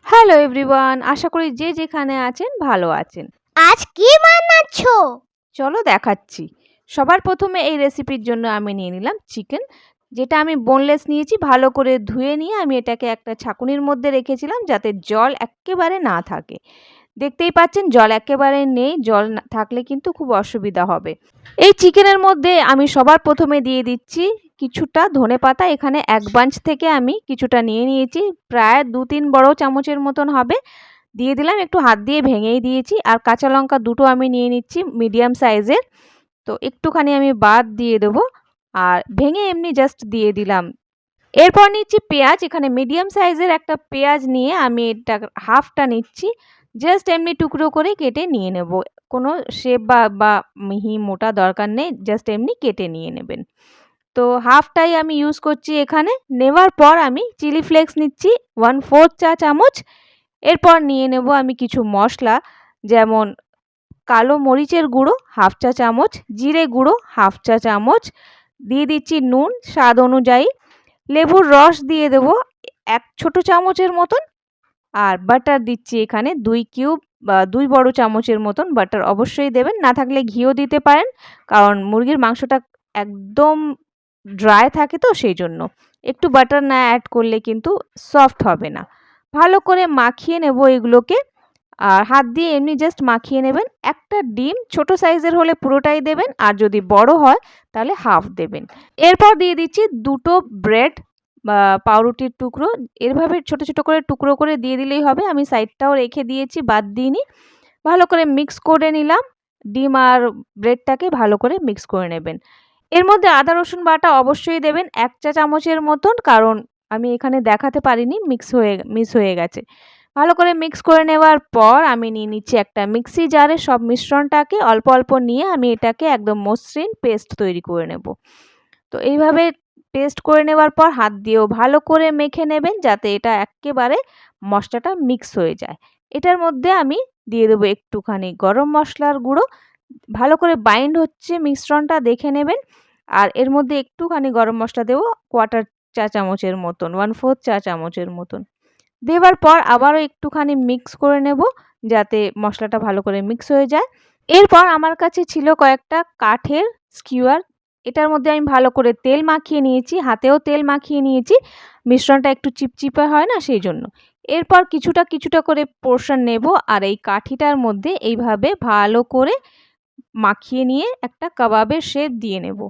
Hello everyone, আশা করি যে যেখানে আছেন ভালো আছেন। আজ কি বানাচ্ছো? চলো দেখাচ্ছি। সবার প্রথমে এই রেসিপির জন্য আমি নিয়ে নিলাম চিকেন, যেটা আমি বোনলেস নিয়েছি। ভালো করে ধুয়ে নিয়ে আমি এটাকে একটা ছাঁকুনির মধ্যে রেখেছিলাম যাতে জল এক্কেবারে না থাকে। দেখতেই পাচ্ছেন জল একেবারে নেই, জল না থাকলে কিন্তু খুব অসুবিধা হবে। এই চিকেনের মধ্যে আমি সবার প্রথমে দিয়ে দিচ্ছি কিছুটা ধনেপাতা। এখানে ১ বাঞ্চ থেকে আমি কিছুটা নিয়ে নিয়েছি, প্রায় ২-৩ বড় চামচের মতন হবে। দিয়ে দিলাম, একটু হাত দিয়ে ভেঙেই দিয়েছি। আর কাঁচা লঙ্কা ২ টো আমি নিয়ে নিচ্ছি মিডিয়াম সাইজের। তো একটুখানি আমি বাদ দিয়ে দেবো, আর ভেঙে এমনি জাস্ট দিয়ে দিলাম। এরপর নিচ্ছি পেঁয়াজ। এখানে মিডিয়াম সাইজের একটা পেঁয়াজ নিয়ে আমি এটা হাফটা নিচ্ছি। জাস্ট এমনি টুকরো করে কেটে নিয়ে নেব। কোনো শেপ বা মিহি মোটা দরকার নেই, জাস্ট এমনি কেটে নিয়ে নেবেন। তো হাফটাই আমি ইউজ করছি এখানে। নেওয়ার পর আমি চিলি ফ্লেক্স নিচ্ছি 1/4 চা চামচ। এরপর নিয়ে নেব আমি কিছু মশলা, যেমন কালো মরিচের গুঁড়ো হাফ চা চামচ, জিরে গুঁড়ো হাফ চা চামচ, দিয়ে দিচ্ছি নুন স্বাদ অনুযায়ী, লেবুর রস দিয়ে দেবো ১ ছোট চামচের মতন, আর বাটার দিচ্ছি এখানে ২ কিউব বা ২ বড় চামচের মতন বাটার অবশ্যই দেবেন। না থাকলে ঘিও দিতে পারেন, কারণ মুরগির মাংসটা একদম ড্রাই থাকে তো সেই জন্য। একটু বাটার না অ্যাড করলে কিন্তু সফট হবে না। ভালো করে মাখিয়ে নেব এগুলোকে, আর হাত দিয়ে এমনি জাস্ট মাখিয়ে নেবেন। একটা ডিম ছোট সাইজের হলে পুরোটাই দেবেন, আর যদি বড় হয় তাহলে হাফ দেবেন। এরপর দিয়ে দিচ্ছি ২ টো ব্রেড বা পাউরুটির টুকরো। এভাবে ছোট ছোট করে টুকরো করে দিয়ে দিলেই হবে। আমি সাইডটাও রেখে দিয়েছি, বাদ দিইনি। ভালো করে মিক্স করে নিলাম। ডিম আর ব্রেডটাকে ভালো করে মিক্স করে নেবেন। এর মধ্যে আদা রসুন বাটা অবশ্যই দেবেন ১ চা চামচের মতন, কারণ আমি এখানে দেখাতে পারিনি, মিস হয়ে গেছে। ভালো করে মিক্স করে নেওয়ার পর আমি নিয়ে নিচ্ছি একটা মিক্সি জারে সব মিশ্রণটাকে। অল্প অল্প নিয়ে আমি এটাকে একদম মসৃণ পেস্ট তৈরি করে নেব। তো এইভাবে পেস্ট করে নেওয়ার পর হাত দিয়েও ভালো করে মেখে নেবেন যাতে এটা এক্কেবারে মশলাটা মিক্স হয়ে যায়। এটার মধ্যে আমি দিয়ে দেবো একটুখানি গরম মশলার গুঁড়ো। ভালো করে বাইন্ড হচ্ছে মিশ্রণটা দেখে নেবেন। আর এর মধ্যে একটুখানি গরম মসলা দেবো 1/4 চা চামচের মতন, 1/4 চা চামচের মতন। দেওয়ার পর আবারও একটুখানি মিক্স করে নেব যাতে মশলাটা ভালো করে মিক্স হয়ে যায়। এরপর আমার কাছে ছিল কয়েকটা কাঠের স্কিউয়ার। এটার মধ্যে আমি ভালো করে তেল মাখিয়ে নিয়েছি, হাতেও তেল মাখিয়ে নিয়েছি। মিশ্রণটা একটু চিপচিপে হয় না সেই জন্য। এরপর কিছুটা কিছুটা করে পোর্শন নেব, আর এই কাঠিটার মধ্যে এইভাবে ভালো করে মাখিয়ে নিয়ে একটা কাবাবের শেপ দিয়ে নেব।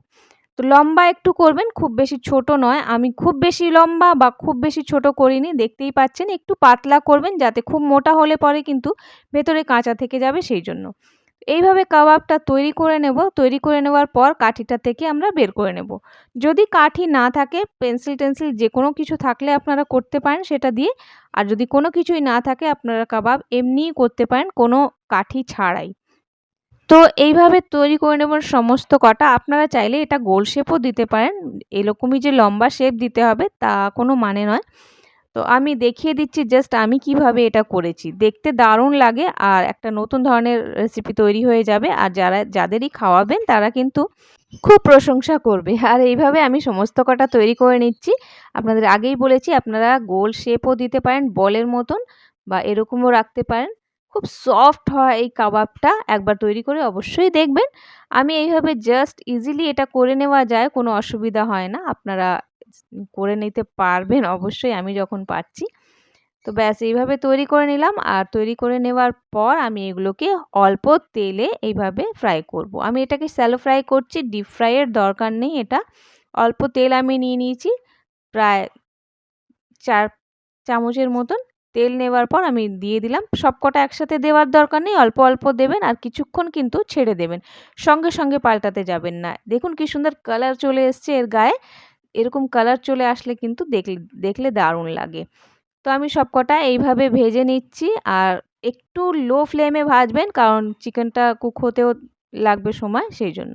তো লম্বা একটু করবেন, খুব বেশি ছোট নয়। আমি খুব বেশি লম্বা বা খুব বেশি ছোট করিনি, দেখতেই পাচ্ছেন। একটু পাতলা করবেন যাতে খুব মোটা হলে পরে কিন্তু ভেতরে কাঁচা থেকে যাবে সেই জন্য। এইভাবে কাবাবটা তৈরি করে নেব। তৈরি করে নেওয়ার পর কাঠিটা থেকে আমরা বের করে নেব। যদি কাঠি না থাকে, পেন্সিল-টেন্সিল যেকোনো কিছু থাকলে আপনারা করতে পারেন সেটা দিয়ে। আর যদি কোনো কিছুই না থাকে আপনারা কাবাব এমনিই করতে পারেন কোনো কাঠি ছাড়াই। তো এইভাবে তৈরি করে নেবেন সমস্ত কটা। আপনারা চাইলে এটা গোল শেপও দিতে পারেন। এরকমই যে লম্বা শেপ দিতে হবে তা কোনো মানে নয়। তো আমি দেখিয়ে দিচ্ছি জাস্ট আমি কিভাবে এটা করেছি। দেখতে দারুণ লাগে, আর একটা নতুন ধরনের রেসিপি তৈরি হয়ে যাবে। আর যাদেরই খাওয়াবেন তারা কিন্তু খুব প্রশংসা করবে। আর এইভাবে আমি সমস্ত কটা তৈরি করে নিচ্ছি। আপনাদের আগেই বলেছি আপনারা গোল শেপও দিতে পারেন বলের মতন, বা এরকমও রাখতে পারেন। খুব সফট হয় এই কাবাবটা। একবার তৈরি করে অবশ্যই দেখবেন। আমি এইভাবে জাস্ট ইজিলি এটা করে নেওয়া যায়, কোনো অসুবিধা হয় না। আপনারা করে নিতে পারবেন অবশ্যই, আমি যখন পারছি। তো ব্যাস এইভাবে তৈরি করে নিলাম, আর তৈরি করে নেওয়ার পর আমি এগুলোকে অল্প তেলে এইভাবে ফ্রাই করব। আমি এটাকে শ্যালো ফ্রাই করছি, ডিপ ফ্রাই এর দরকার নেই এটা। অল্প তেল আমি নিয়ে নিয়েছি, প্রায় ৪ চামচের মতন। তেল নেওয়ার পর আমি দিয়ে দিলাম। সবকটা একসাথে দেওয়ার দরকার নেই, অল্প অল্প দেবেন, আর কিছুক্ষণ কিন্তু ছেড়ে দেবেন। সঙ্গে সঙ্গে পাল্টাতে যাবেন না। দেখুন কি সুন্দর কালার চলে এসছে এর গায়ে। এরকম কালার চলে আসলে কিন্তু দেখলে দারুণ লাগে। তো আমি সবকটা এইভাবে ভেজে নিচ্ছি, আর একটু লো ফ্লেমে ভাজবেন, কারণ চিকেনটা কুক হতেও লাগবে সময় সেই জন্য।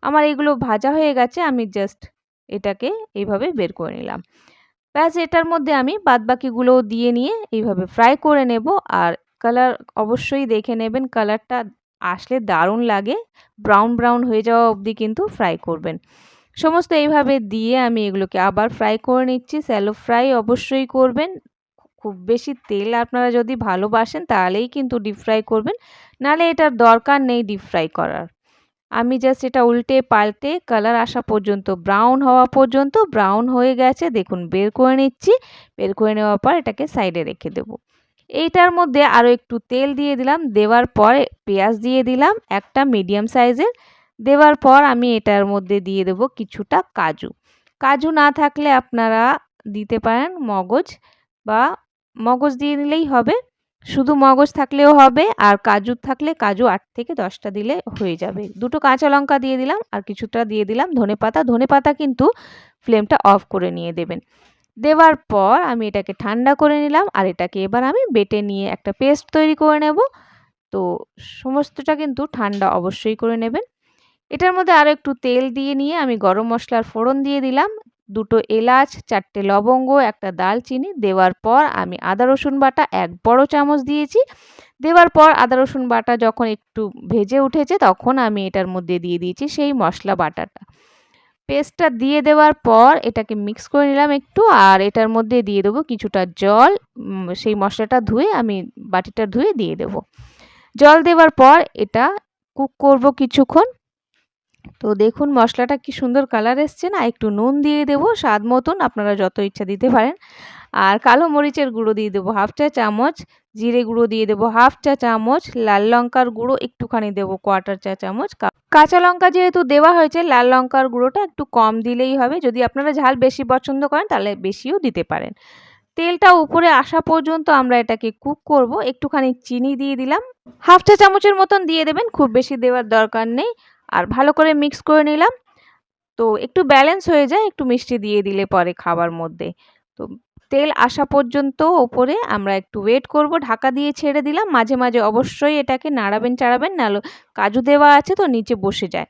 আমার এগুলো ভাজা হয়ে গেছে, আমি জাস্ট এটাকে এইভাবে বের করে নিলাম। ব্যাস এটার মধ্যে আমি বাদবাকিগুলোও দিয়ে নিয়ে এইভাবে ফ্রাই করে নেব। আর কালার অবশ্যই দেখে নেবেন, কালারটা আসলে দারুণ লাগে। ব্রাউন ব্রাউন হয়ে যাওয়া অবধি কিন্তু ফ্রাই করবেন। সমস্ত এইভাবে দিয়ে আমি এগুলোকে আবার ফ্রাই করে নিচ্ছি। স্যালো ফ্রাই অবশ্যই করবেন। খুব বেশি তেল আপনারা যদি ভালোবাসেন তাহলেই কিন্তু ডিপ ফ্রাই করবেন, নাহলে এটার দরকার নেই ডিপ ফ্রাই করার। আমি জাস্ট এটা উল্টে পাল্টে কালার আসা পর্যন্ত, ব্রাউন হওয়া পর্যন্ত, ব্রাউন হয়ে গেছে দেখুন বের করে নিচ্ছি। বের করে নেওয়ার পর এটাকে সাইডে রেখে দেবো। এইটার মধ্যে আরও একটু তেল দিয়ে দিলাম, দেওয়ার পর পেঁয়াজ দিয়ে দিলাম একটা মিডিয়াম সাইজের। দেওয়ার পর আমি এটার মধ্যে দিয়ে দেবো কিছুটা কাজু। কাজু না থাকলে আপনারা দিতে পারেন মগজ, বা মগজ দিয়ে নিলেই হবে, শুধু মগজ থাকলেও হবে, আর কাজু থাকলে কাজু 8 থেকে 10টা দিলে হয়ে যাবে। দুটো কাঁচা লঙ্কা দিয়ে দিলাম আর কিছুটা দিয়ে দিলাম ধনেপাতা। ধনেপাতা কিন্তু ফ্লেমটা অফ করে নিয়ে দেবেন। দেওয়ার পর আমি এটাকে ঠান্ডা করে নিলাম আর এটাকে এবার আমি বেটে নিয়ে একটা পেস্ট তৈরি করে নেব। তো সমস্তটা কিন্তু ঠান্ডা অবশ্যই করে নেবেন। এটার মধ্যে আরও একটু তেল দিয়ে নিয়ে আমি গরম মশলার ফোড়ন দিয়ে দিলাম, 2টো এলাচ, 4টে লবঙ্গ, একটা দালচিনি। দেওয়ার পর আমি আদা রসুন বাটা 1 বড় চামচ দিয়েছি। দেওয়ার পর আদা রসুন বাটা যখন একটু ভেজে উঠেছে তখন আমি এটার মধ্যে দিয়ে দিয়েছি সেই মশলা বাটাটা। পেস্টটা দিয়ে দেওয়ার পর এটাকে মিক্স করে নিলাম একটু, আর এটার মধ্যে দিয়ে দেবো কিছুটা জল। সেই মশলাটা ধুয়ে আমি বাটিটা ধুয়ে দিয়ে দেবো। জল দেওয়ার পর এটা কুক করব কিছুক্ষণ। তো দেখুন মশলাটা কি সুন্দর কালার এসছে না। একটু নুন দিয়ে দেবো স্বাদ মতন, আপনারা যত ইচ্ছা দিতে পারেন। আর কালো মরিচের গুঁড়ো দিয়ে দেবো 1/2 চা চামচ, জিরে গুঁড়ো দিয়ে দেবো 1/2 চা চামচ, লাল লঙ্কার গুঁড়ো একটুখানি দেবো 1/4 চা চামচ। কাঁচা লঙ্কা যেহেতু দেওয়া হয়েছে, লাল লঙ্কার গুঁড়োটা একটু কম দিলেই হবে। যদি আপনারা ঝাল বেশি পছন্দ করেন তাহলে বেশিও দিতে পারেন। তেলটা উপরে আসা পর্যন্ত আমরা এটাকে কুক করব। একটুখানি চিনি দিয়ে দিলাম, 1/2 চা চামচের মতন দিয়ে দেবেন, খুব বেশি দেওয়ার দরকার নেই। আর ভালো করে মিক্স করে নিলাম। তো একটু ব্যালেন্স হয়ে যায় একটু মিষ্টি দিয়ে দিলে পরে খাবার মধ্যে। তো তেল আসা পর্যন্ত ওপরে আমরা একটু ওয়েট করব, ঢাকা দিয়ে ছেড়ে দিলাম। মাঝে মাঝে অবশ্যই এটাকে নাড়াবেন চাড়াবেন, নাহলে কাজু দেওয়া আছে তো নিচে বসে যায়।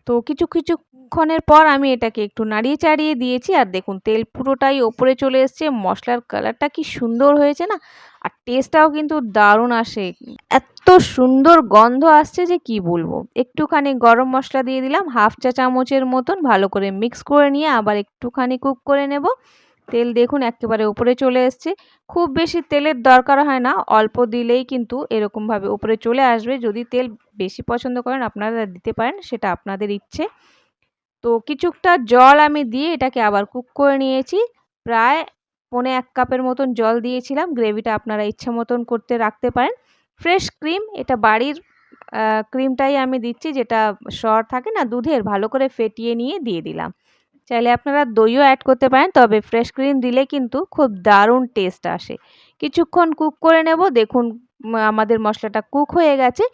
তো কিছুক্ষণের পর আমি এটাকে একটু নাড়িয়ে চাড়িয়ে দিয়েছি, আর দেখুন তেল পুরোটাই ওপরে চলে এসছে। মশলার কালারটা কি সুন্দর হয়েছে না, আর টেস্টটাও কিন্তু দারুণ আসে। এত সুন্দর গন্ধ আসছে যে কি বলবো। একটুখানি গরম মশলা দিয়ে দিলাম 1/2 চা চামচের মতন, ভালো করে মিক্স করে নিয়ে আবার একটুখানি কুক করে নেব। তেল দেখুন একেবারে উপরে চলে এসছে। খুব বেশি তেলের দরকার হয় না, অল্প দিলেই কিন্তু এরকমভাবে উপরে চলে আসবে। যদি তেল বেশি পছন্দ করেন আপনারা দিতে পারেন, সেটা আপনাদের ইচ্ছে। তো কিছুটা জল আমি দিয়ে এটাকে আবার কুক করে নিয়েছি। প্রায় 1.25 কাপের মতন জল দিয়েছিলাম। গ্রেভিটা আপনারা ইচ্ছে মতন করতে রাখতে পারেন। ফ্রেশ ক্রিম, এটা বাড়ির ক্রিমটাই আমি দিচ্ছি, যেটা সর থাকে না দুধের, ভালো করে ফেটিয়ে নিয়ে দিয়ে দিলাম। চাইলে আপনারা দইও অ্যাড করতে পারেন, তবে ফ্রেশ ক্রিম দিলে কিন্তু খুব দারুণ টেস্ট আসে। কিছুক্ষণ কুক করে নেব। দেখুন আমাদের মশলাটা কুক হয়ে গেছে।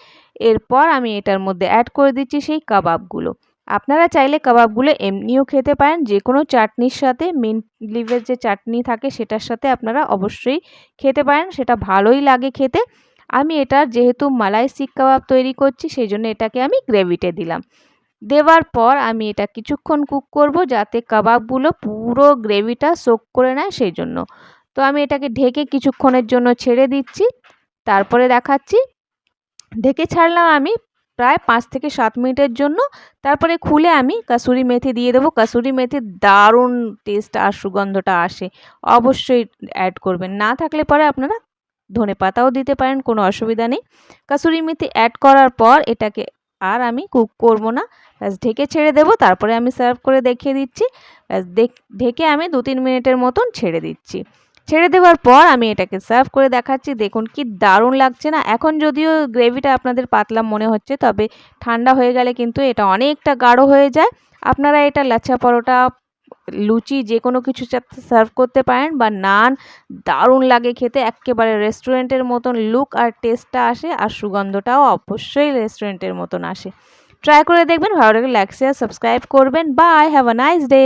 এরপর আমি এটার মধ্যে অ্যাড করে দিচ্ছি সেই কাবাবগুলো। আপনারা চাইলে কাবাবগুলো এমনিও খেতে পারেন, যে কোনো চাটনির সাথে, মিন্ট লিভের যে চাটনি থাকে সেটার সাথে আপনারা অবশ্যই খেতে পারেন, সেটা ভালোই লাগে খেতে। আমি এটা যেহেতু মালাই শিক কাবাব তৈরি করছি সেই জন্য এটাকে আমি গ্রেভিতে দিলাম। দেওয়ার পর আমি এটা কিছুক্ষণ কুক করব যাতে কাবাবগুলো পুরো গ্রেভিটা সোক করে নেয় সেই জন্য। তো আমি এটাকে ঢেকে কিছুক্ষণের জন্য ছেড়ে দিচ্ছি, তারপরে দেখাচ্ছি। ঢেকে ছাড়লাম আমি প্রায় 5 থেকে 7 মিনিটের জন্য। তারপরে খুলে আমি কাসুরি মেথি দিয়ে দেবো। কাসুরি মেথির দারুণ টেস্ট আর সুগন্ধটা আসে, অবশ্যই অ্যাড করবেন। না থাকলে পরে আপনারা ধনেপাতাও দিতে পারেন, কোনো অসুবিধা নেই। কাসুরি মেথি অ্যাড করার পর এটাকে আর আমি কুক করব না, ব্যাস ঢেকে ছেড়ে দেবো। তারপরে আমি সার্ভ করে দেখিয়ে দিচ্ছি। ব্যাস ঢেকে আমি 2-3 মিনিটের মতন ছেড়ে দিচ্ছি। ছেড়ে দেওয়ার পর আমি এটাকে সার্ভ করে দেখাচ্ছি। দেখুন কি দারুণ লাগছে না। এখন যদিও গ্রেভিটা আপনাদের পাতলা মনে হচ্ছে, তবে ঠান্ডা হয়ে গেলে কিন্তু এটা অনেকটা গাঢ় হয়ে যায়। আপনারা এটা লাচ্ছা পরোটা, লুচি যে কোনো কিছুর সাথে সার্ভ করতে পারেন, বা নান। দারুণ লাগে খেতে, এক্কেবারে রেস্টুরেন্টের মতন লুক আর টেস্টটা আসে, আর সুগন্ধটাও অবশ্যই রেস্টুরেন্টের মতন আসে। ট্রাই করে দেখবেন, ভালো লাগলে লাইক শেয়ার সাবস্ক্রাইব করবেন। Bye, have a nice day.